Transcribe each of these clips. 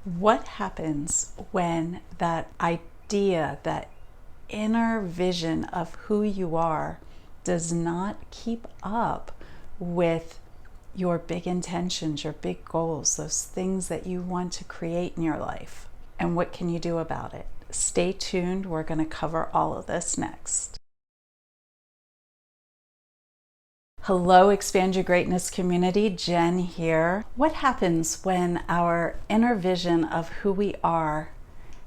What happens when that idea, that inner vision of who you are, does not keep up with your big intentions, your big goals, those things that you want to create in your life? And what can you do about it? Stay tuned. We're going to cover all of this next. Hello, Expand Your Greatness community. Jen here. What happens when our inner vision of who we are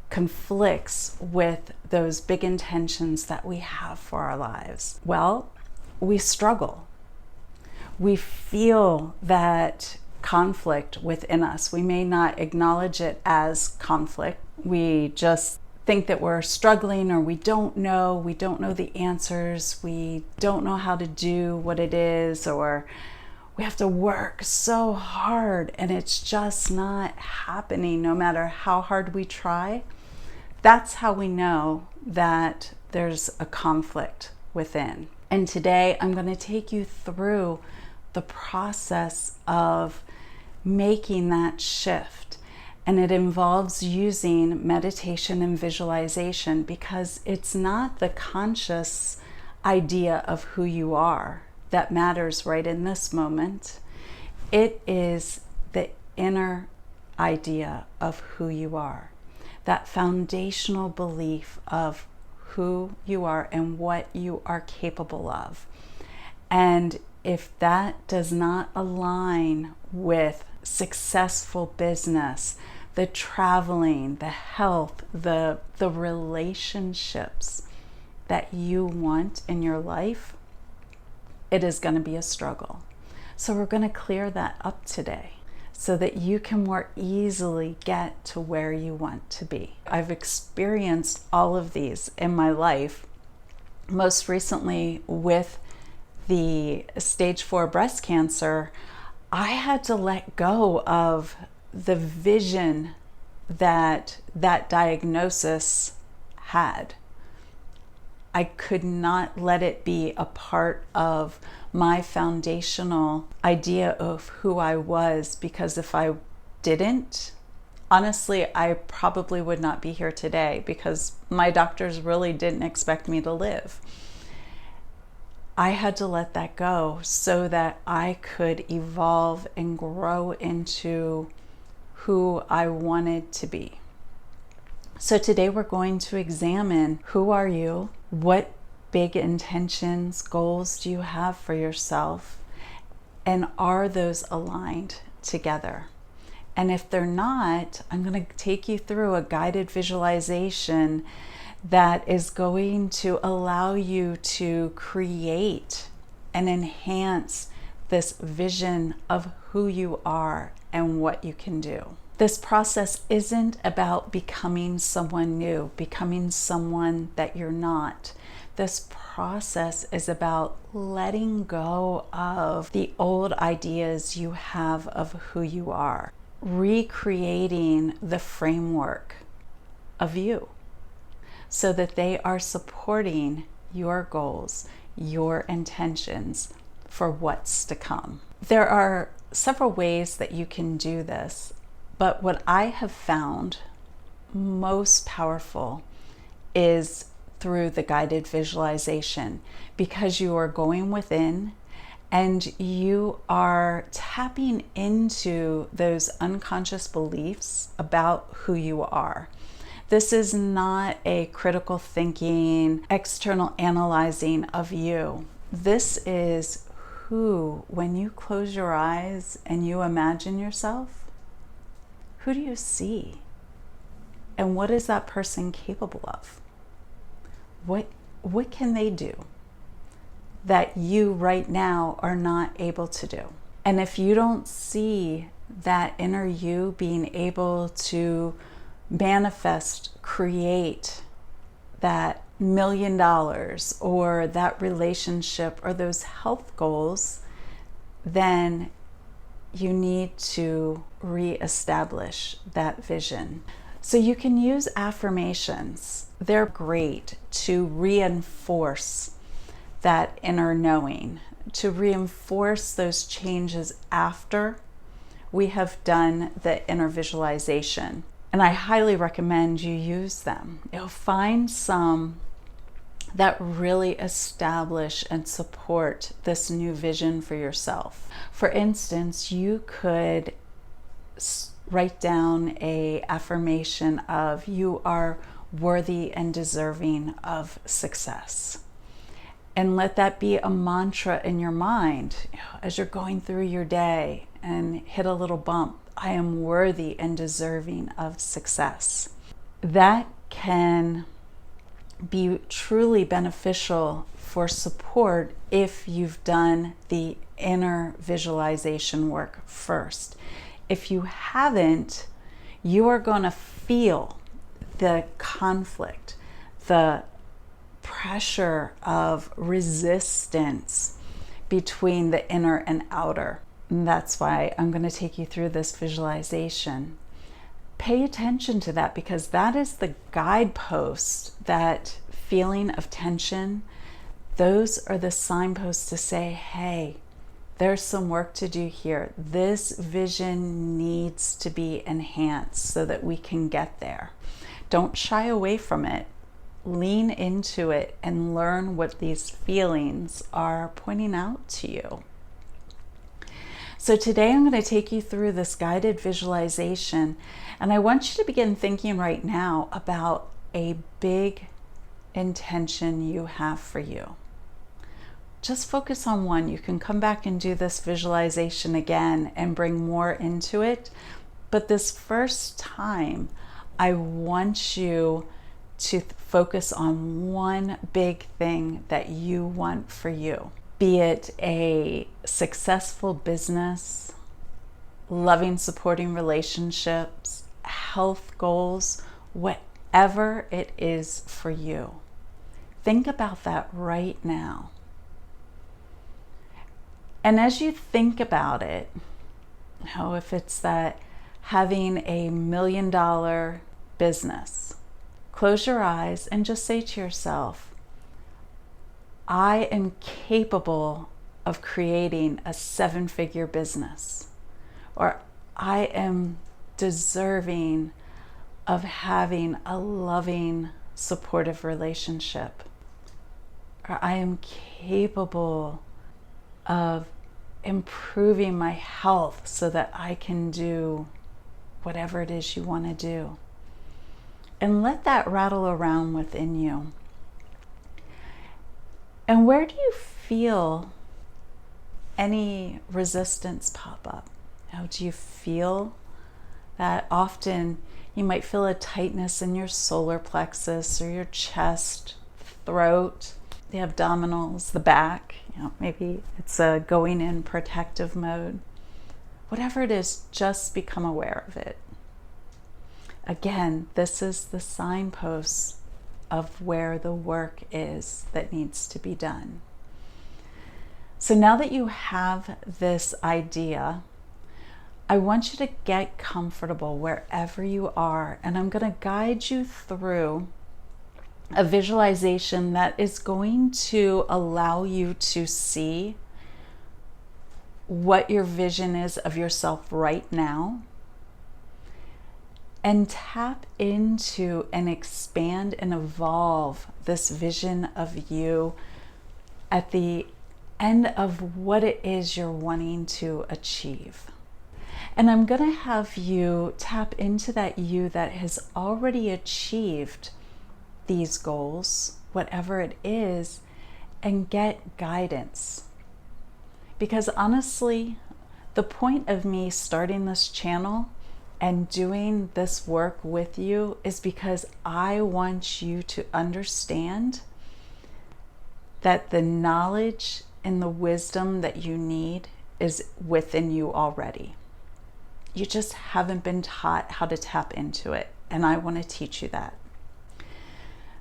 conflicts with those big intentions that we have for our lives? Well, we struggle. We feel that conflict within us. We may not acknowledge it as conflict. We just think that we're struggling, or we don't know the answers, we don't know how to do what it is, or we have to work so hard and it's just not happening no matter how hard we try. That's how we know that there's a conflict within. And today I'm going to take you through the process of making that shift. And it involves using meditation and visualization, because it's not the conscious idea of who you are that matters right in this moment. It is the inner idea of who you are, that foundational belief of who you are and what you are capable of. And if that does not align with successful business, the traveling, the health, the relationships that you want in your life, it is going to be a struggle. So we're going to clear that up today so that you can more easily get to where you want to be. I've experienced all of these in my life, most recently with the stage 4 breast cancer. I had to let go of the vision that diagnosis had. I could not let it be a part of my foundational idea of who I was, because if I didn't, honestly, I probably would not be here today, because my doctors really didn't expect me to live. I had to let that go so that I could evolve and grow into who I wanted to be. So today we're going to examine, who are you? What big intentions, goals do you have for yourself? And are those aligned together? And if they're not, I'm going to take you through a guided visualization that is going to allow you to create and enhance this vision of who you are and what you can do. This process isn't about becoming someone new, becoming someone that you're not. This process is about letting go of the old ideas you have of who you are, recreating the framework of you, so that they are supporting your goals, your intentions for what's to come. There are several ways that you can do this, but what I have found most powerful is through the guided visualization, because you are going within and you are tapping into those unconscious beliefs about who you are. This is not a critical thinking, external analyzing of you. This is who, when you close your eyes and you imagine yourself, who do you see? And what is that person capable of? What can they do that you right now are not able to do? And if you don't see that inner you being able to manifest, create that $1 million or that relationship or those health goals, then you need to reestablish that vision. So you can use affirmations. They're great to reinforce that inner knowing, to reinforce those changes after, we have done the inner visualization, and I highly recommend you use them. You'll find some that really establish and support this new vision for yourself. For instance, you could write down an affirmation of you are worthy and deserving of success. And let that be a mantra in your mind as you're going through your day and hit a little bump. I am worthy and deserving of success. That can be truly beneficial for support if you've done the inner visualization work first. If you haven't, you are going to feel the conflict, the pressure of resistance between the inner and outer. And that's why I'm going to take you through this visualization. Pay attention to that, because that is the guidepost, that feeling of tension. Those are the signposts to say, hey, there's some work to do here. This vision needs to be enhanced so that we can get there. Don't shy away from it. Lean into it and learn what these feelings are pointing out to you. So today I'm going to take you through this guided visualization, and I want you to begin thinking right now about a big intention you have for you. Just focus on one. You can come back and do this visualization again and bring more into it. But this first time, I want you to focus on one big thing that you want for you. Be it a successful business, loving, supporting relationships, health goals, whatever it is for you. Think about that right now. And as you think about it, if it's that having $1 million business, close your eyes and just say to yourself, I am capable of creating a 7-figure business, or I am deserving of having a loving, supportive relationship, or I am capable of improving my health so that I can do whatever it is you want to do. And let that rattle around within you. And where do you feel any resistance pop up? Do you feel that? Often you might feel a tightness in your solar plexus or your chest, throat, the abdominals, the back. Maybe it's a going in protective mode. Whatever it is, just become aware of it. Again, this is the signpost of where the work is that needs to be done. So now that you have this idea, I want you to get comfortable wherever you are, and I'm going to guide you through a visualization that is going to allow you to see what your vision is of yourself right now, and tap into and expand and evolve this vision of you at the end of what it is you're wanting to achieve. And I'm going to have you tap into that you that has already achieved these goals, whatever it is, and get guidance. Because honestly, the point of me starting this channel and doing this work with you is because I want you to understand that the knowledge and the wisdom that you need is within you already. You just haven't been taught how to tap into it, and I want to teach you that.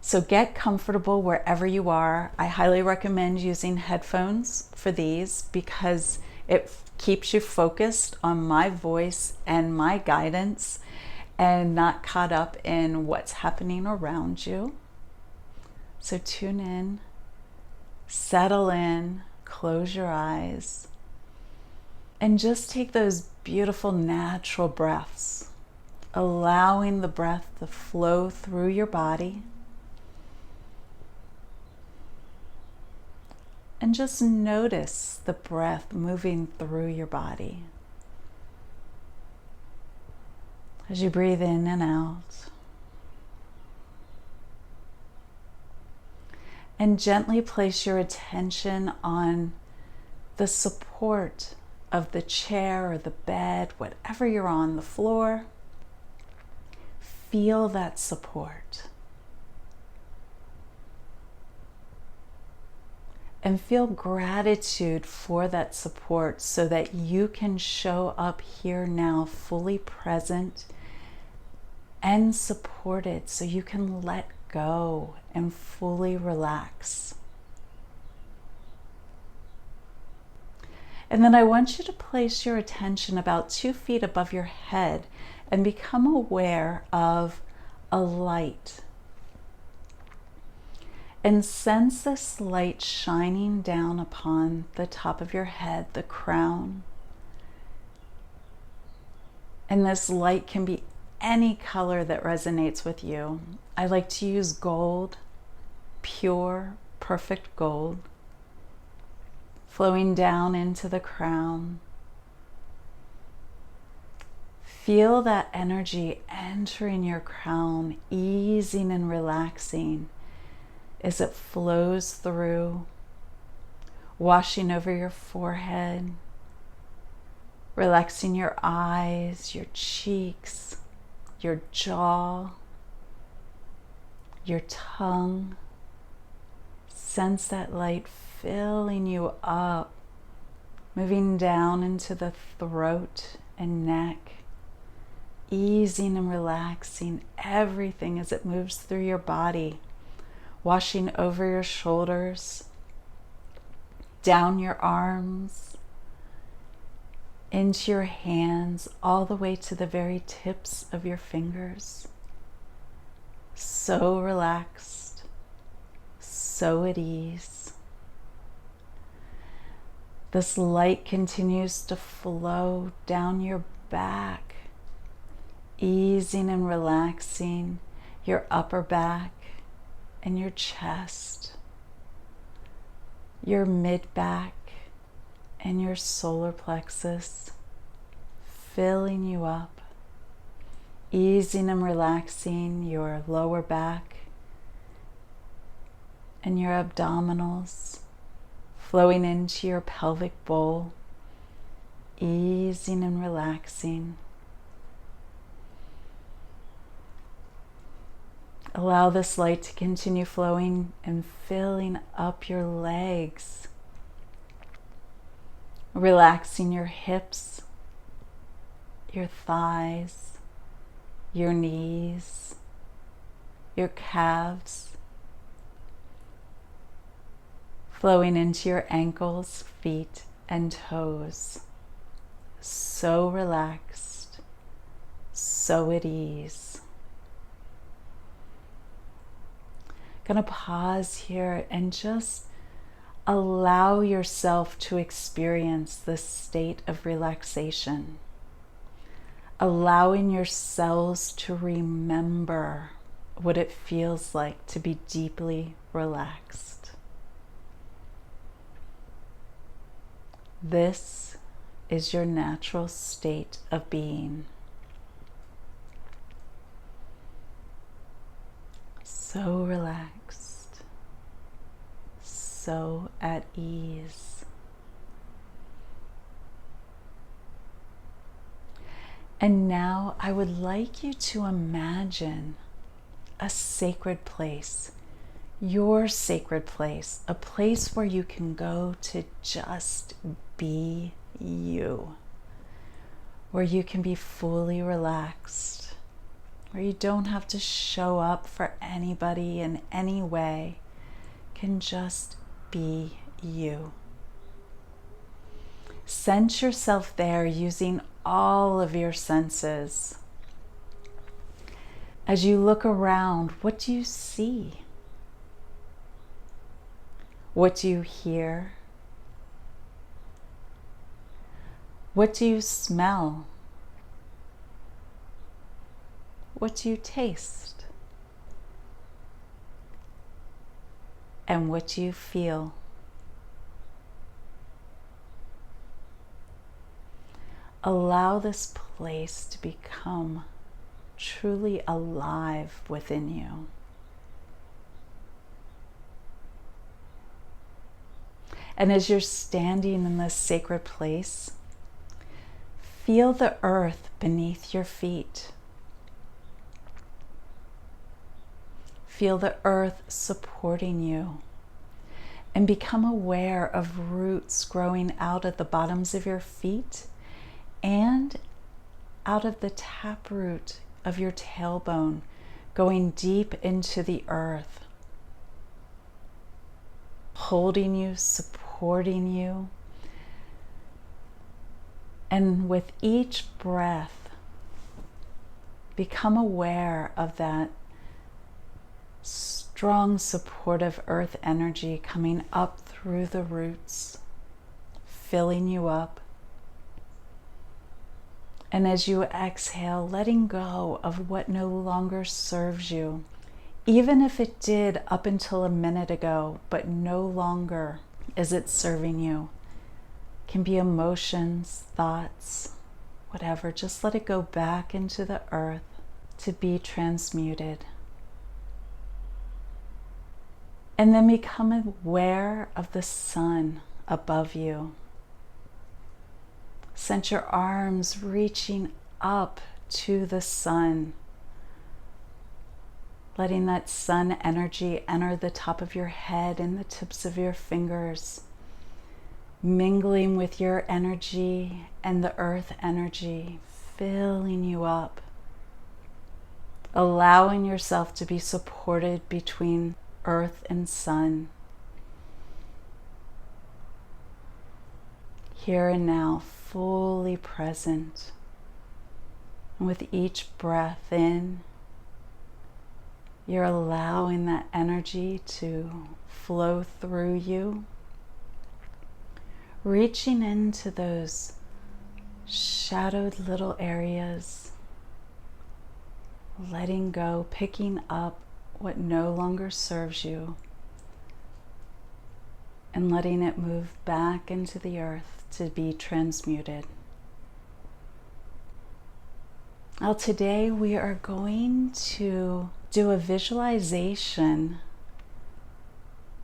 So get comfortable wherever you are. I highly recommend using headphones for these because it keeps you focused on my voice and my guidance and not caught up in what's happening around you. So tune in, settle in, close your eyes, And just take those beautiful natural breaths, allowing the breath to flow through your body. And just notice the breath moving through your body as you breathe in and out. And gently place your attention on the support of the chair or the bed, whatever you're on, the floor. Feel that support. And feel gratitude for that support so that you can show up here now fully present and supported, so you can let go and fully relax. And then I want you to place your attention about 2 feet above your head and become aware of a light. And sense this light shining down upon the top of your head, the crown. And this light can be any color that resonates with you. I like to use gold, pure, perfect gold, flowing down into the crown. Feel that energy entering your crown, easing and relaxing as it flows through, washing over your forehead, relaxing your eyes, your cheeks, your jaw, your tongue. Sense that light filling you up, moving down into the throat and neck, easing and relaxing everything as it moves through your body, washing over your shoulders, down your arms, into your hands, all the way to the very tips of your fingers. So relaxed, so at ease. This light continues to flow down your back, easing and relaxing your upper back and your chest, your mid-back and your solar plexus, filling you up, easing and relaxing your lower back and your abdominals, flowing into your pelvic bowl, easing and relaxing. Allow this light to continue flowing and filling up your legs, relaxing your hips, your thighs, your knees, your calves, flowing into your ankles, feet, and toes. So relaxed, so at ease. Gonna pause here and just allow yourself to experience this state of relaxation. Allowing your cells to remember what it feels like to be deeply relaxed. This is your natural state of being. So relaxed, so at ease. And now I would like you to imagine a sacred place, your sacred place, a place where you can go to just be you, where you can be fully relaxed, where you don't have to show up for anybody in any way, can just be you. Sense yourself there using all of your senses. As you look around, what do you see? What do you hear? What do you smell? What do you taste? And what do you feel? Allow this place to become truly alive within you. And as you're standing in this sacred place, feel the earth beneath your feet. Feel the earth supporting you. And become aware of roots growing out of the bottoms of your feet and out of the taproot of your tailbone, going deep into the earth, holding you, supporting you. And with each breath, become aware of that strong, supportive earth energy coming up through the roots, filling you up. And as you exhale, letting go of what no longer serves you, even if it did up until a minute ago, but no longer is it serving you. Can be emotions, thoughts, whatever. Just let it go back into the earth to be transmuted. And then become aware of the sun above you. Sense your arms reaching up to the sun, letting that sun energy enter the top of your head and the tips of your fingers, mingling with your energy and the earth energy, filling you up, allowing yourself to be supported between earth and sun. Here and now, fully present. And with each breath in, you're allowing that energy to flow through you, reaching into those shadowed little areas, letting go, picking up what no longer serves you, and letting it move back into the earth to be transmuted. Now today we are going to do a visualization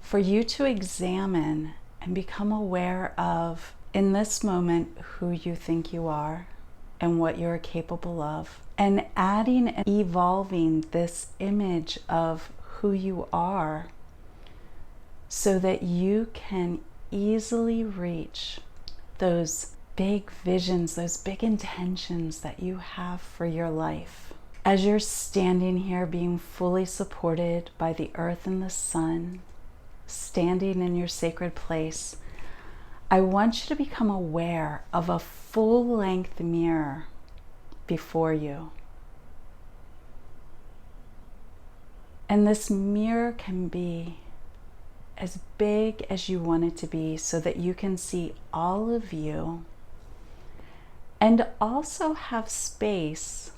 for you to examine and become aware of, in this moment, who you think you are and what you're capable of, and adding and evolving this image of who you are so that you can easily reach those big visions, those big intentions that you have for your life. As you're standing here being fully supported by the earth and the sun, standing in your sacred place, I want you to become aware of a full-length mirror before you. And this mirror can be as big as you want it to be so that you can see all of you and also have space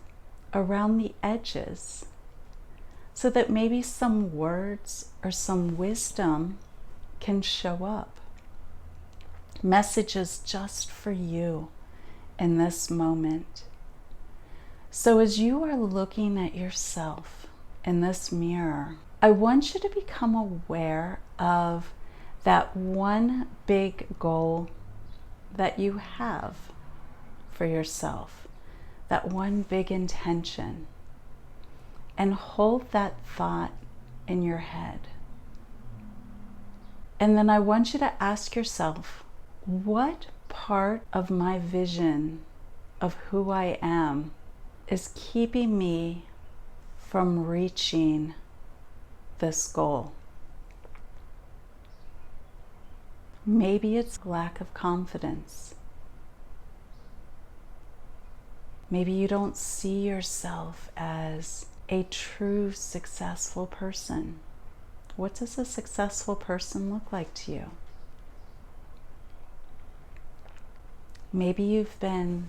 around the edges so that maybe some words or some wisdom can show up. Messages just for you in this moment. So as you are looking at yourself in this mirror, I want you to become aware of that one big goal that you have for yourself, that one big intention, and hold that thought in your head. And then I want you to ask yourself, what part of my vision of who I am is keeping me from reaching this goal? Maybe it's lack of confidence. Maybe you don't see yourself as a true successful person. What does a successful person look like to you? Maybe you've been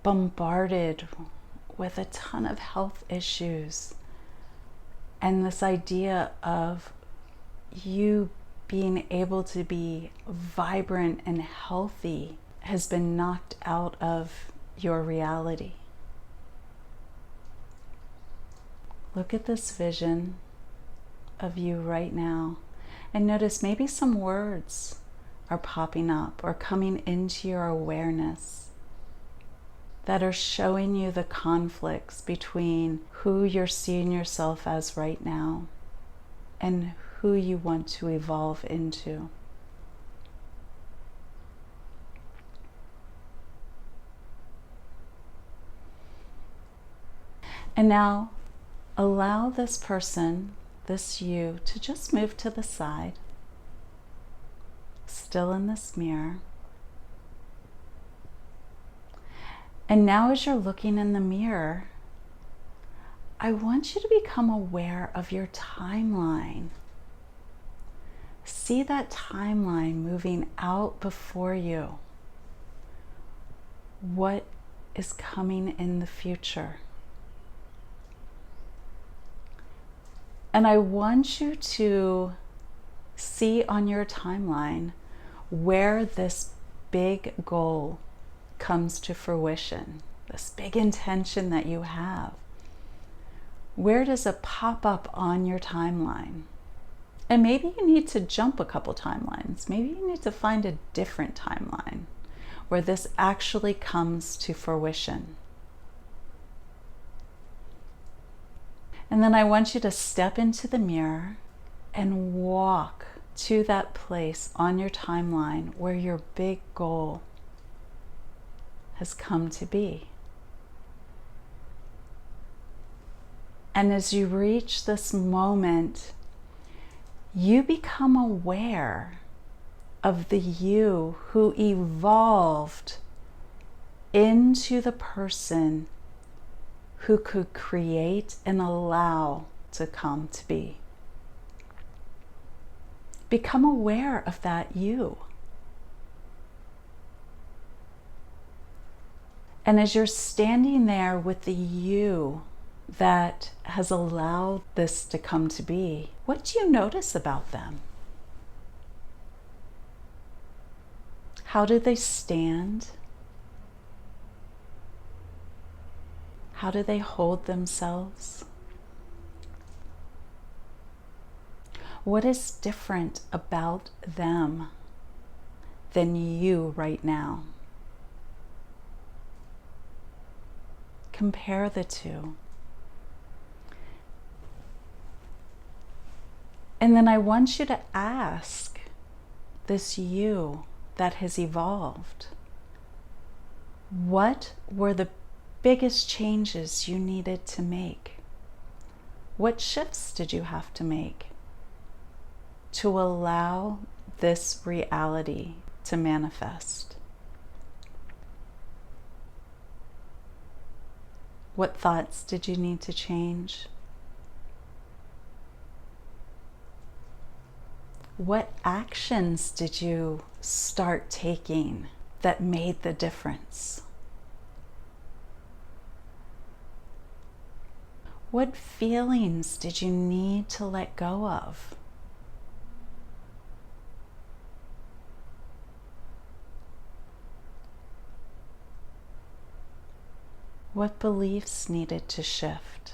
bombarded with a ton of health issues, and this idea of you being able to be vibrant and healthy has been knocked out of your reality. Look at this vision of you right now and notice maybe some words are popping up or coming into your awareness that are showing you the conflicts between who you're seeing yourself as right now and who you want to evolve into. And now allow this person, this you, to just move to the side, still in this mirror. And now as you're looking in the mirror, I want you to become aware of your timeline. See that timeline moving out before you. What is coming in the future? And I want you to see on your timeline where this big goal comes to fruition, this big intention that you have. Where does it pop up on your timeline? And maybe you need to jump a couple timelines. Maybe you need to find a different timeline where this actually comes to fruition. And then I want you to step into the mirror and walk to that place on your timeline where your big goal has come to be. And as you reach this moment, you become aware of the you who evolved into the person who could create and allow to come to be. Become aware of that you. And as you're standing there with the you that has allowed this to come to be, what do you notice about them? How do they stand? How do they hold themselves? What is different about them than you right now? Compare the two. And then I want you to ask this you that has evolved, what were the biggest changes you needed to make? What shifts did you have to make to allow this reality to manifest? What thoughts did you need to change? What actions did you start taking that made the difference? What feelings did you need to let go of? What beliefs needed to shift?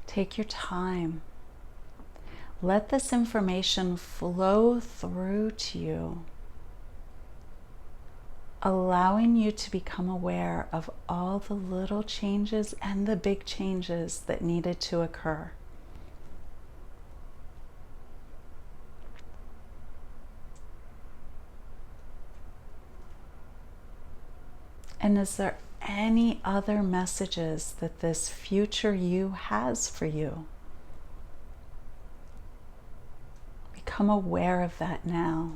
Take your time. Let this information flow through to you, allowing you to become aware of all the little changes and the big changes that needed to occur. And is there any other messages that this future you has for you? Become aware of that now.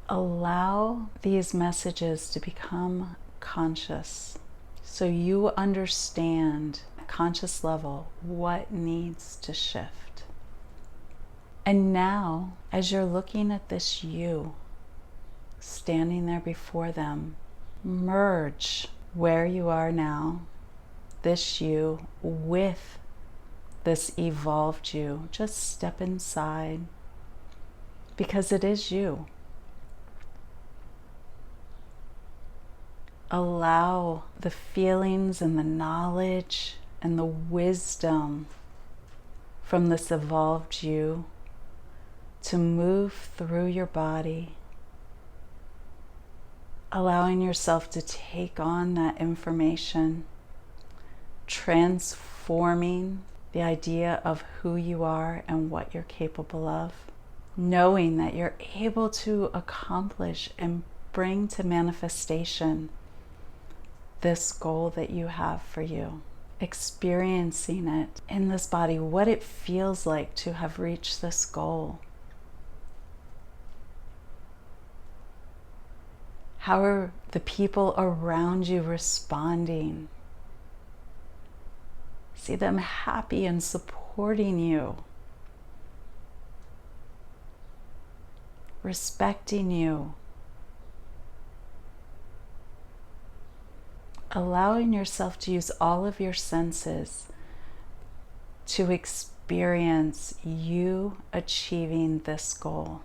Allow these messages to become conscious so you understand at conscious level what needs to shift. And now, as you're looking at this you standing there before them, merge where you are now, this you, with this evolved you. Just step inside, because it is you. Allow the feelings and the knowledge and the wisdom from this evolved you to move through your body, allowing yourself to take on that information, transforming the idea of who you are and what you're capable of, knowing that you're able to accomplish and bring to manifestation this goal that you have for you, experiencing it in this body, what it feels like to have reached this goal. How are the people around you responding? See them happy and supporting you, respecting you, allowing yourself to use all of your senses to experience you achieving this goal.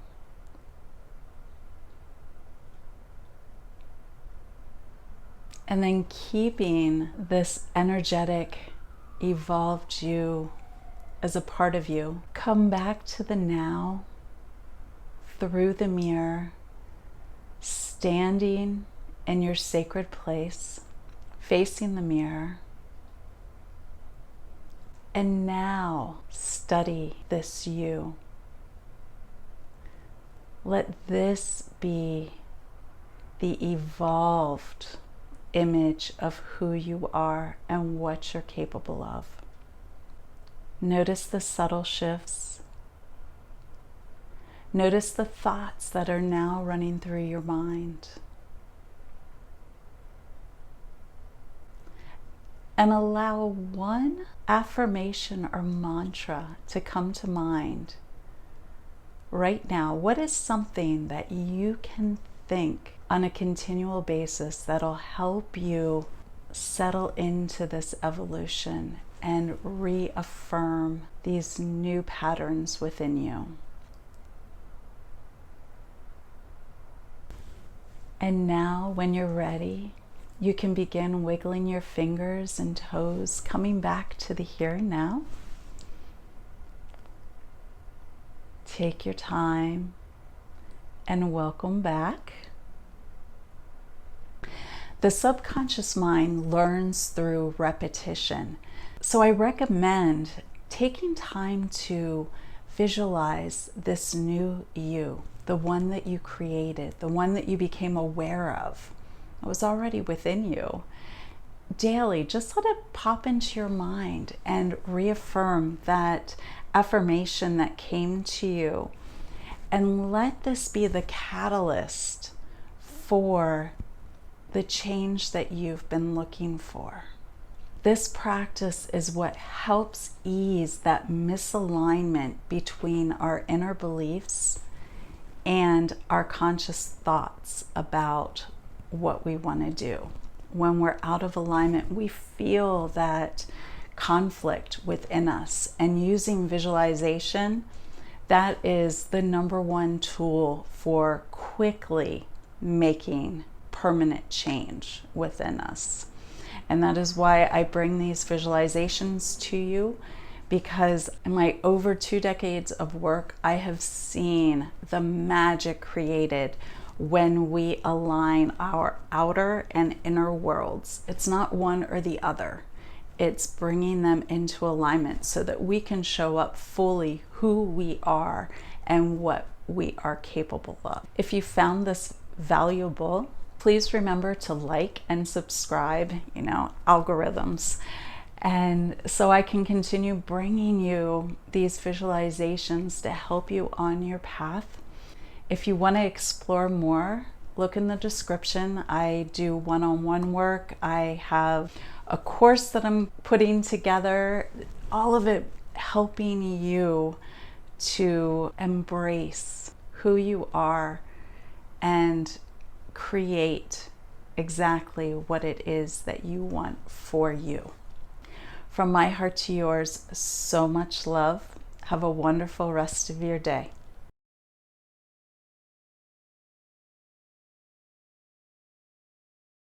And then keeping this energetic, evolved you as a part of you. Come back to the now through the mirror, standing in your sacred place, facing the mirror. And now study this you. Let this be the evolved image of who you are and what you're capable of. Notice the subtle shifts. Notice the thoughts that are now running through your mind. And allow one affirmation or mantra to come to mind right now. What is something that you can think on a continual basis that'll help you settle into this evolution and reaffirm these new patterns within you? And now, when you're ready, you can begin wiggling your fingers and toes, coming back to the here and now. Take your time and welcome back. The subconscious mind learns through repetition. So I recommend taking time to visualize this new you, the one that you created, the one that you became aware of. It was already within you. Daily, just let it pop into your mind and reaffirm that affirmation that came to you. And let this be the catalyst for the change that you've been looking for. This practice is what helps ease that misalignment between our inner beliefs and our conscious thoughts about what we want to do. When we're out of alignment, we feel that conflict within us, and using visualization, that is the number one tool for quickly making permanent change within us. And that is why I bring these visualizations to you, because in my over 2 decades of work, I have seen the magic created when we align our outer and inner worlds. It's not one or the other. It's bringing them into alignment so that we can show up fully who we are and what we are capable of. If you found this valuable, please remember to like and subscribe, algorithms. And so I can continue bringing you these visualizations to help you on your path. If you want to explore more, look in the description. I do one-on-one work. I have a course that I'm putting together, all of it helping you to embrace who you are and create exactly what it is that you want for you. From my heart to yours, so much love. Have a wonderful rest of your day.